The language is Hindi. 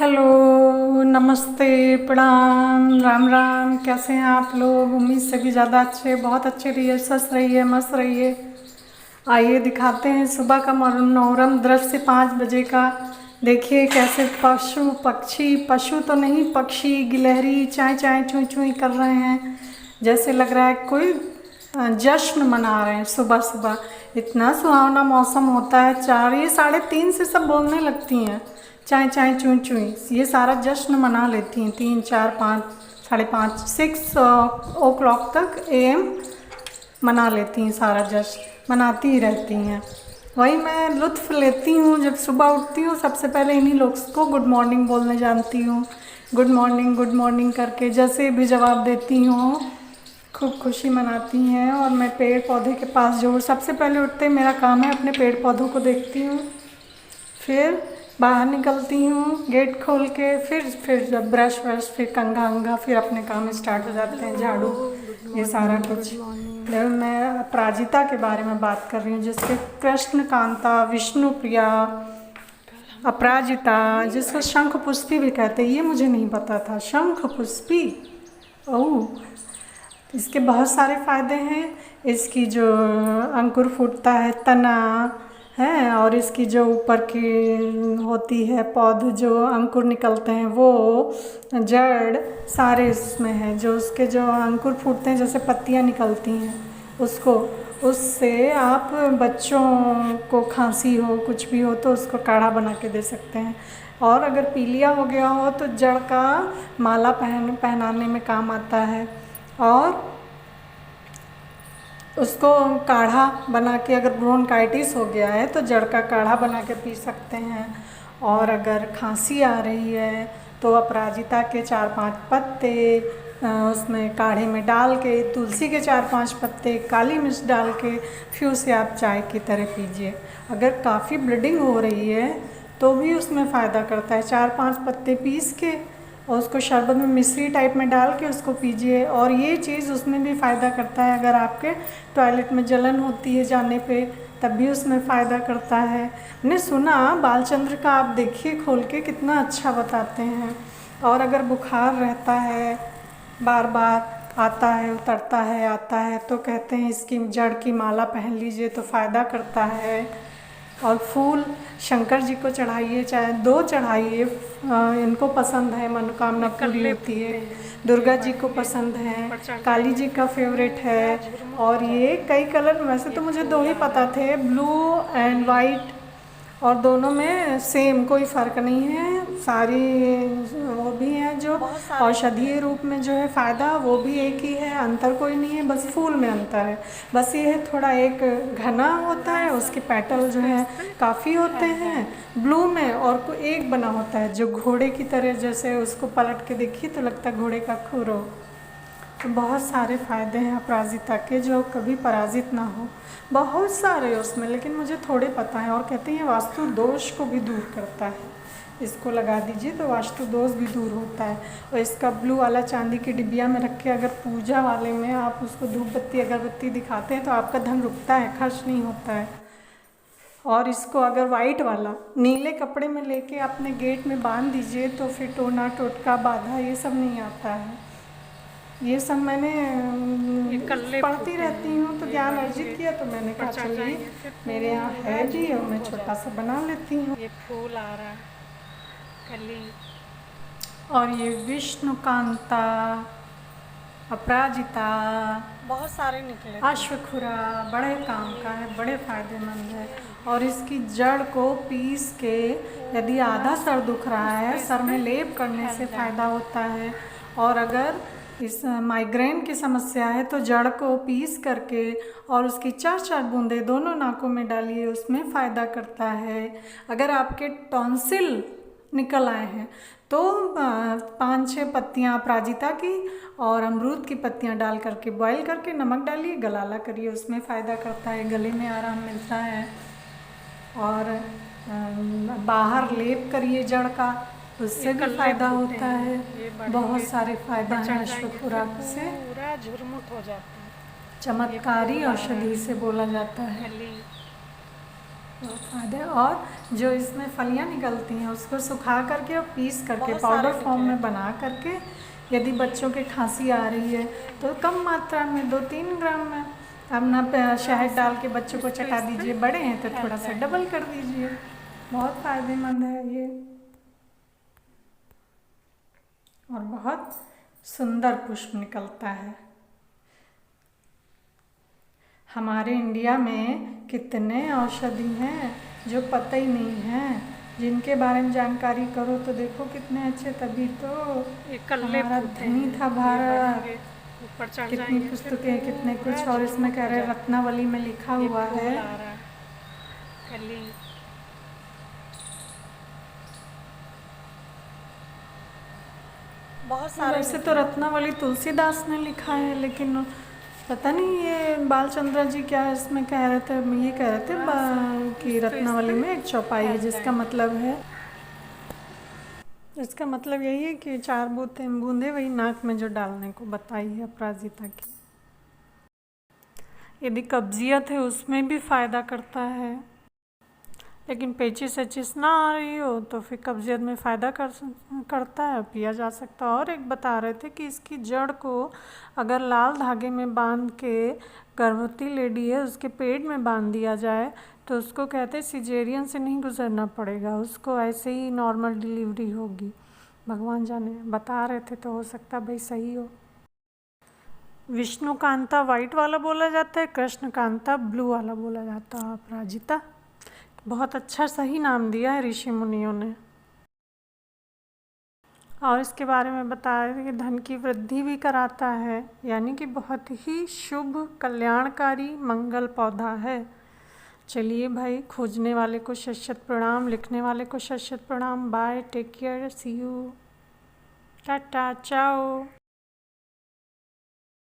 हेलो, नमस्ते, प्रणाम, राम राम। कैसे हैं आप लोग? उम्मीद से भी ज़्यादा अच्छे, बहुत अच्छे रहिए, स्वस्थ रहिए, मस्त रहिए। आइए दिखाते हैं सुबह का मनोरम दृश्य 5 बजे का। देखिए कैसे पशु पक्षी, पशु तो नहीं, पक्षी गिलहरी चाय चाय चूँ चूँ कर रहे हैं। जैसे लग रहा है कोई जश्न मना रहे हैं सुबह सुबह। इतना सुहावना मौसम होता है। 4 ये 3:30 से सब बोलने लगती हैं चाय चाय चूँ चूँ। ये सारा जश्न मना लेती हैं 3, 4, 5, 5:30, 6 o'clock तक AM मना लेती हैं। सारा जश्न मनाती ही रहती हैं। वही मैं लुत्फ़ लेती हूँ। जब सुबह उठती हूँ सबसे पहले इन्हीं लोग को गुड मॉर्निंग बोलने जानती हूँ। गुड मॉर्निंग करके जैसे भी जवाब देती हूँ, खूब खुशी मनाती हैं। और मैं पेड़ पौधे के पास जो सबसे पहले उठते मेरा काम है अपने पेड़ पौधों को देखती हूँ, फिर बाहर निकलती हूँ गेट खोल के, फिर जब ब्रश व्रश, फिर कंघा अंघा, फिर अपने काम स्टार्ट हो जाते हैं, झाड़ू, ये सारा कुछ। जब मैं अपराजिता के बारे में बात कर रही हूँ, जिसके कृष्ण कांता, विष्णु प्रिया, अपराजिता, जिसको शंख पुष्पी भी कहते हैं। ये मुझे नहीं पता था, शंख पुष्पी। ओह, इसके बहुत सारे फ़ायदे हैं। इसकी जो अंकुर फूटता है, तना है, और इसकी जो ऊपर की होती है पौध, जो अंकुर निकलते हैं, वो जड़, सारे इसमें है। जो उसके जो अंकुर फूटते हैं, जैसे पत्तियां निकलती हैं, उसको, उससे आप बच्चों को खांसी हो, कुछ भी हो, तो उसको काढ़ा बना के दे सकते हैं। और अगर पीलिया हो गया हो तो जड़ का माला पहनाने में काम आता है। और उसको काढ़ा बना के, अगर ब्रोंकाइटिस हो गया है तो जड़ का काढ़ा बना के पी सकते हैं। और अगर खांसी आ रही है तो अपराजिता के 4-5 पत्ते उसमें काढ़े में डाल के, तुलसी के 4-5 पत्ते, काली मिर्च डाल के, फिर उसे आप चाय की तरह पीजिए। अगर काफ़ी ब्लीडिंग हो रही है तो भी उसमें फ़ायदा करता है। 4-5 पत्ते पीस के और उसको शरबत में मिश्री टाइप में डाल के उसको पीजिए। और ये चीज़ उसमें भी फ़ायदा करता है। अगर आपके टॉयलेट में जलन होती है जाने पे, तब भी उसमें फ़ायदा करता है। मैंने सुना बालचंद्र का, आप देखिए खोल के, कितना अच्छा बताते हैं। और अगर बुखार रहता है, बार बार आता है, उतरता है, आता है, तो कहते हैं इसकी जड़ की माला पहन लीजिए तो फ़ायदा करता है। और फूल शंकर जी को चढ़ाइए, चाहे 2 चढ़ाइए, इनको पसंद है, मनोकामना पूरी होती है। दुर्गा जी को पसंद है, काली जी का फेवरेट है। और ये कई कलर, वैसे तो मुझे 2 ही पता थे, ब्लू एंड वाइट, और दोनों में सेम, कोई फ़र्क नहीं है। सारी वो भी हैं जो औषधीय रूप में जो है फ़ायदा, वो भी एक ही है, अंतर कोई नहीं है, बस फूल में अंतर है। बस ये है थोड़ा एक घना होता है, उसके पेटल जो है काफ़ी होते हैं ब्लू में, और कोई एक बना होता है जो घोड़े की तरह, जैसे उसको पलट के देखिए तो लगता है घोड़े का खुर हो। तो बहुत सारे फ़ायदे हैं अपराजिता के, जो कभी पराजित ना हो। बहुत सारे उसमें, लेकिन मुझे थोड़े पता है। और कहते हैं वास्तु दोष को भी दूर करता है, इसको लगा दीजिए तो वास्तु दोष भी दूर होता है। और इसका ब्लू वाला चांदी की डिबिया में रख के, अगर पूजा वाले में आप उसको धूप बत्ती अगरबत्ती दिखाते हैं तो आपका धन रुकता है, खर्च नहीं होता है। और इसको अगर वाइट वाला नीले कपड़े में लेके अपने गेट में बांध दीजिए तो फिर टोना टोटका बाधा ये सब नहीं आता है। ये सब मैंने पढ़ती रहती हूँ तो ज्ञान अर्जित किया, तो मैंने कहा चलिए मेरे यहाँ है भी और मैं छोटा सा बना लेती हूँ। ये फूल आ रहा है, कली। और ये विष्णुकांता, अपराजिता, बहुत सारे निकले, अश्वखुरा, बड़े काम का है, बड़े फ़ायदेमंद है। और इसकी जड़ को पीस के, यदि आधा सर दुख रहा है, सर में लेप करने से फ़ायदा होता है। और अगर इस माइग्रेन की समस्या है तो जड़ को पीस करके और उसकी 4-4 बूंदें दोनों नाकों में डालिए, उसमें फ़ायदा करता है। अगर आपके टॉन्सिल निकल आए हैं तो 5-6 पत्तियाँ अपराजिता की और अमरूद की पत्तियाँ डाल करके बॉईल करके नमक डालिए, गलाला करिए, उसमें फ़ायदा करता है, गले में आराम मिलता है। और बाहर लेप करिए जड़ का, उससे भी फ़ायदा होता है। बहुत सारे फ़ायदा हैं अश्वखुरा से। पूरा झुरमुट हो जाता है। चमत्कारी औषधि से बोला जाता है। बहुत फायदे हैं। और जो इसमें फलियां निकलती हैं उसको सुखा करके और पीस करके बहुत सारे पाउडर फॉर्म निकले। में बना करके यदि बच्चों के खांसी आ रही है तो कम मात्रा में 2-3 ग्राम में अपना शहद डाल के बच्चों को चटा दीजिए, बड़े हैं तो थोड़ा सा डबल कर दीजिए। बहुत फ़ायदेमंद है ये और बहुत सुंदर पुष्प निकलता है। हमारे इंडिया में कितने औषधि हैं जो पता ही नहीं है, जिनके बारे में जानकारी करो तो देखो कितने अच्छे। तभी तो ये कल्ले हमारा फूलते धनी हैं, था ये भारत। बढ़ेंगे, ऊपर चढ़ कितनी जाएंगे, फिर पुस्तकें, कितने पूरा कुछ, और इसमें झुरमुट कह हो रहे जाता रत्नावली में लिखा है। ये हुआ फूल है। आ रहा है, कली। बहुत सारे वैसे तो निकले। रत्नावली तुलसीदास ने लिखा है, लेकिन पता नहीं ये बालचंद्र जी क्या इसमें कह रहे थे। ये कह रहे थे कि रत्नावली में एक चौपाई है, जिसका मतलब है, इसका मतलब यही है कि 4 बूंदे वही नाक में जो डालने को बताई है अपराजिता की। यदि कब्जियत है उसमें भी फ़ायदा करता है, लेकिन पेचिस एचिस ना आ रही हो तो फिर कब्जियत में फ़ायदा करता है, पिया जा सकता है। और एक बता रहे थे कि इसकी जड़ को अगर लाल धागे में बांध के गर्भवती लेडी है उसके पेट में बांध दिया जाए तो उसको कहते हैं सिजेरियन से नहीं गुजरना पड़ेगा, उसको ऐसे ही नॉर्मल डिलीवरी होगी। भगवान जाने, बता रहे थे तो हो सकता भाई सही हो। विष्णुकांता वाइट वाला बोला जाता है, कृष्णकांता ब्लू वाला बोला जाता है। अपराजिता बहुत अच्छा सही नाम दिया है ऋषि मुनियों ने। और इसके बारे में बताया कि धन की वृद्धि भी कराता है, यानी कि बहुत ही शुभ कल्याणकारी मंगल पौधा है। चलिए भाई, खोजने वाले को शत प्रणाम, लिखने वाले को शत प्रणाम। Bye, take care, see you, tata, चाओ।